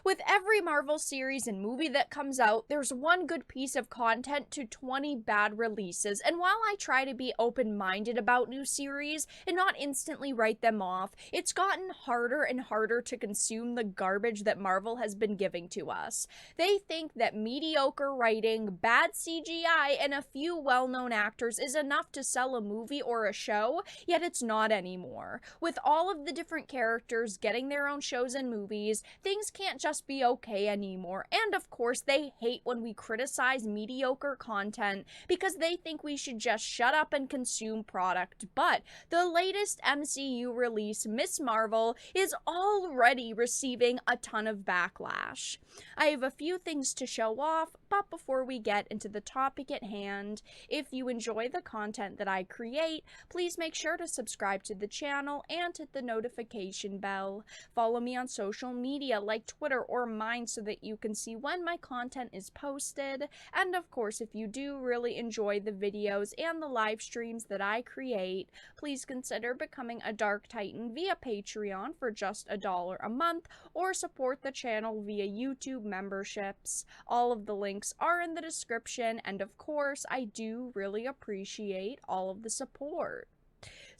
With every Marvel series and movie that comes out, there's one good piece of content to 20 bad releases. And while I try to be open minded about new series and not instantly write them off, it's gotten harder and harder to consume the garbage that Marvel has been giving to us. They think that mediocre writing, bad CGI, and a few well known actors is enough to sell a movie or a show, yet it's not anymore. With all of the different characters getting their own shows and movies, things can't just be okay anymore. And of course, they hate when we criticize mediocre content because they think we should just shut up and consume product. But the latest MCU release, Miss Marvel, is already receiving a ton of backlash. I have a few things to show off, but before we get into the topic at hand, if you enjoy the content that I create, please make sure to subscribe to the channel and hit the notification bell. Follow me on social media like Twitter or mine so that you can see when my content is posted. And of course, if you do really enjoy the videos and the live streams that I create, please consider becoming a Dark Titan via Patreon for just $1 a month, or support the channel via YouTube memberships. All of the links are in the description, and of course, I do really appreciate all of the support.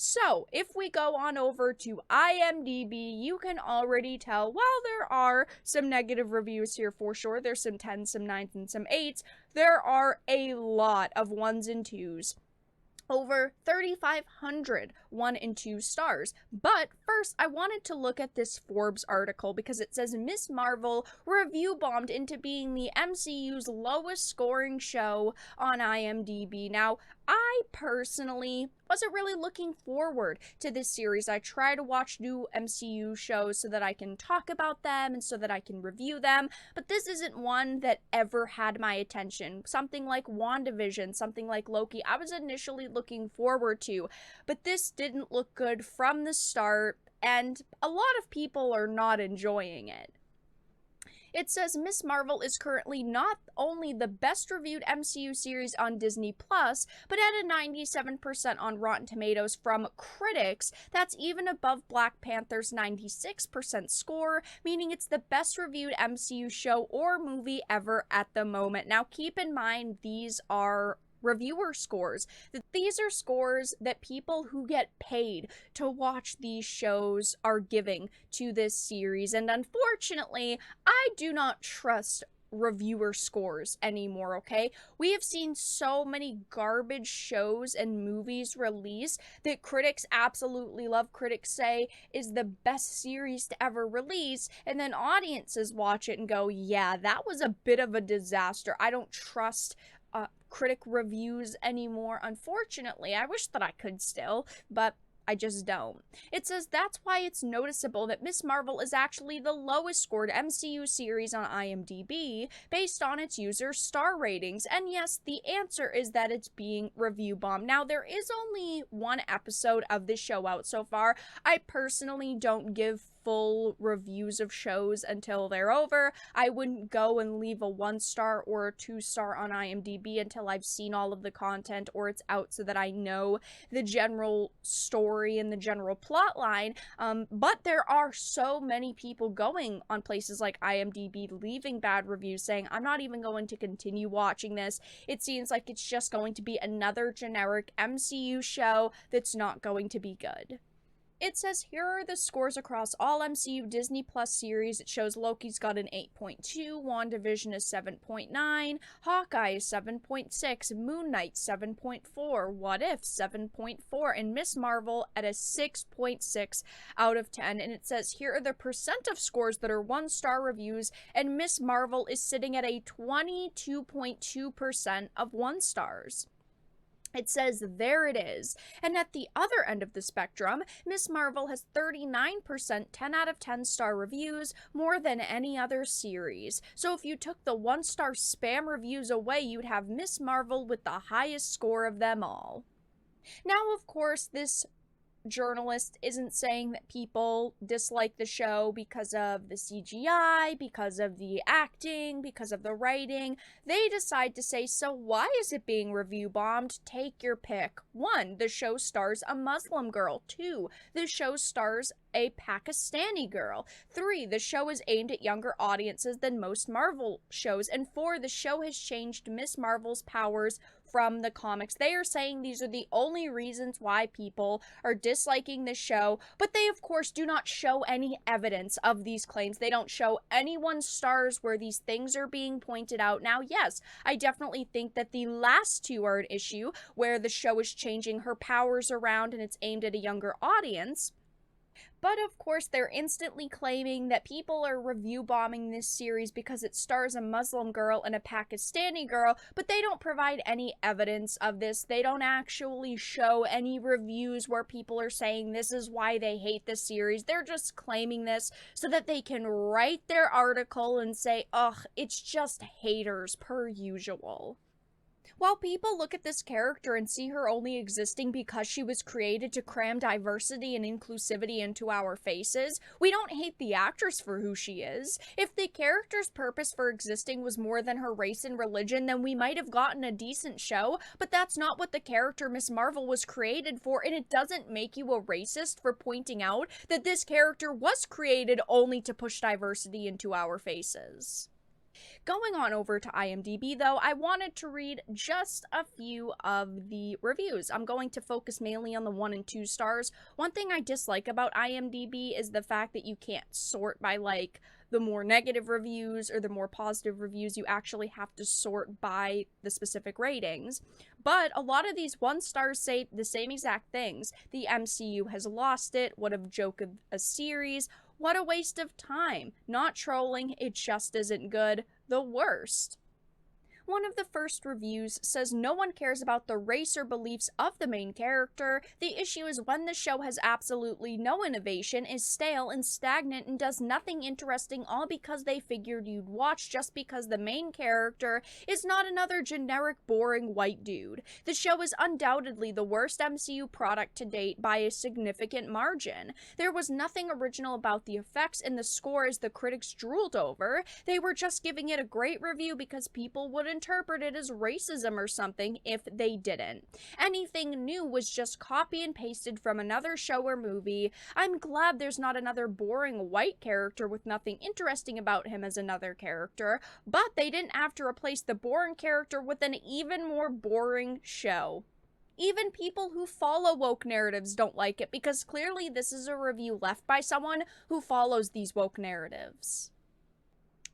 So, if we go on over to IMDb, you can already tell, while there are some negative reviews here for sure, there's some 10s, some 9s, and some 8s, there are a lot of 1s and 2s. Over 3,500 1 and 2 stars. But first, I wanted to look at this Forbes article because it says Miss Marvel review bombed into being the MCU's lowest scoring show on IMDb. Now, I personally wasn't really looking forward to this series. I try to watch new MCU shows so that I can talk about them and so that I can review them, but this isn't one that ever had my attention. Something like WandaVision, something like Loki, I was initially looking forward to, but this didn't look good from the start, and a lot of people are not enjoying it. It says Miss Marvel is currently not only the best reviewed MCU series on Disney Plus, but at a 97% on Rotten Tomatoes from critics. That's even above Black Panther's 96% score, meaning it's the best reviewed MCU show or movie ever at the moment. Now, keep in mind, these are reviewer scores. These are scores that people who get paid to watch these shows are giving to this series, and unfortunately, I do not trust reviewer scores anymore, okay? We have seen so many garbage shows and movies release that critics absolutely love, critics say is the best series to ever release, and then audiences watch it and go, yeah, that was a bit of a disaster. I don't trust critic reviews anymore, unfortunately. I wish that I could still, but I just don't. It says that's why it's noticeable that Miss Marvel is actually the lowest scored MCU series on IMDb based on its user star ratings. And yes, the answer is that it's being review bombed. Now, there is only one episode of this show out so far. I personally don't give full reviews of shows until they're over. I wouldn't go and leave a 1-star or a 2-star on IMDb until I've seen all of the content or it's out so that I know the general story and the general plot line. But there are so many people going on places like IMDb leaving bad reviews saying, I'm not even going to continue watching this. It seems like it's just going to be another generic MCU show that's not going to be good. It says here are the scores across all MCU Disney Plus series. It shows Loki's got an 8.2, WandaVision is 7.9, Hawkeye is 7.6, Moon Knight 7.4, What If 7.4, and Miss Marvel at a 6.6 out of 10. And it says here are the percent of scores that are 1-star reviews, and Miss Marvel is sitting at a 22.2% of 1 stars. It says there it is. And at the other end of the spectrum, Miss Marvel has 39% 10 out of 10 star reviews, more than any other series. So if you took the 1-star spam reviews away, you'd have Miss Marvel with the highest score of them all. Now, of course, this journalist isn't saying that people dislike the show because of the CGI, because of the acting, because of the writing. They decide to say, so why is it being review bombed? Take your pick. 1, the show stars a Muslim girl. 2, the show stars a Pakistani girl. 3, the show is aimed at younger audiences than most Marvel shows. And 4, the show has changed Miss Marvel's powers from the comics. They are saying these are the only reasons why people are disliking the show, but they of course do not show any evidence of these claims. They don't show anyone's stars where these things are being pointed out. Now, yes, I definitely think that the last 2 are an issue, where the show is changing her powers around and it's aimed at a younger audience. But of course, they're instantly claiming that people are review bombing this series because it stars a Muslim girl and a Pakistani girl, but they don't provide any evidence of this. They don't actually show any reviews where people are saying this is why they hate the series. They're just claiming this so that they can write their article and say, ugh, it's just haters per usual. While people look at this character and see her only existing because she was created to cram diversity and inclusivity into our faces, we don't hate the actress for who she is. If the character's purpose for existing was more than her race and religion, then we might have gotten a decent show, but that's not what the character Miss Marvel was created for, and it doesn't make you a racist for pointing out that this character was created only to push diversity into our faces. Going on over to IMDb, though, I wanted to read just a few of the reviews. I'm going to focus mainly on the 1 and 2 stars. One thing I dislike about IMDb is the fact that you can't sort by, like, the more negative reviews or the more positive reviews. You actually have to sort by the specific ratings. But a lot of these 1 stars say the same exact things. The MCU has lost it. What a joke of a series. What a waste of time. Not trolling, it just isn't good. The worst. One of the first reviews says no one cares about the race or beliefs of the main character. The issue is when the show has absolutely no innovation, is stale and stagnant, and does nothing interesting, all because they figured you'd watch just because the main character is not another generic, boring white dude. The show is undoubtedly the worst MCU product to date by a significant margin. There was nothing original about the effects, and the score as the critics drooled over. They were just giving it a great review because people would interpret it as racism or something if they didn't. Anything new was just copy and pasted from another show or movie. I'm glad there's not another boring white character with nothing interesting about him as another character, but they didn't have to replace the boring character with an even more boring show. Even people who follow woke narratives don't like it, because clearly this is a review left by someone who follows these woke narratives.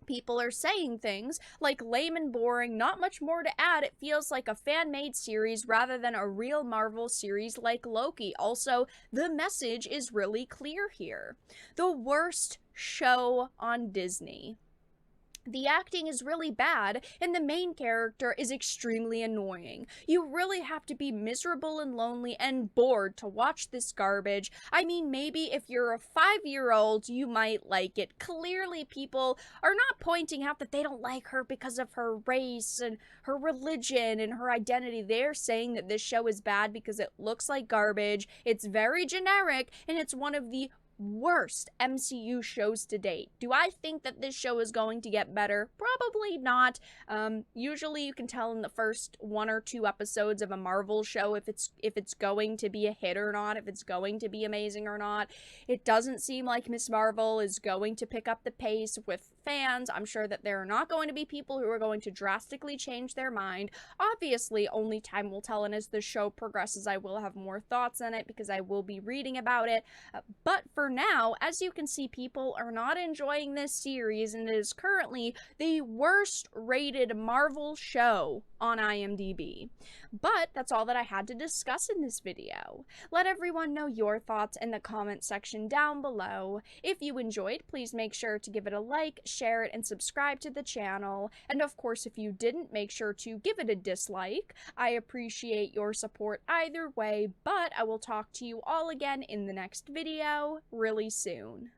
People are saying things like lame and boring, not much more to add. It feels like a fan-made series rather than a real Marvel series like Loki. Also, the message is really clear here. The worst show on Disney. The acting is really bad, and the main character is extremely annoying. You really have to be miserable and lonely and bored to watch this garbage. I mean, maybe if you're a 5-year-old, you might like it. Clearly, people are not pointing out that they don't like her because of her race and her religion and her identity. They're saying that this show is bad because it looks like garbage, it's very generic, and it's one of the worst MCU shows to date. Do I think that this show is going to get better? Probably not. Usually you can tell in the first 1 or 2 episodes of a Marvel show if it's going to be a hit or not, if it's going to be amazing or not. It doesn't seem like Miss Marvel is going to pick up the pace with fans. I'm sure that there are not going to be people who are going to drastically change their mind. Obviously, only time will tell, and as the show progresses, I will have more thoughts on it because I will be reading about it. But for now, as you can see, people are not enjoying this series, and it is currently the worst rated Marvel show on IMDb. But that's all that I had to discuss in this video. Let everyone know your thoughts in the comment section down below. If you enjoyed, please make sure to give it a like, share it, and subscribe to the channel. And of course, if you didn't, make sure to give it a dislike. I appreciate your support either way, but I will talk to you all again in the next video really soon.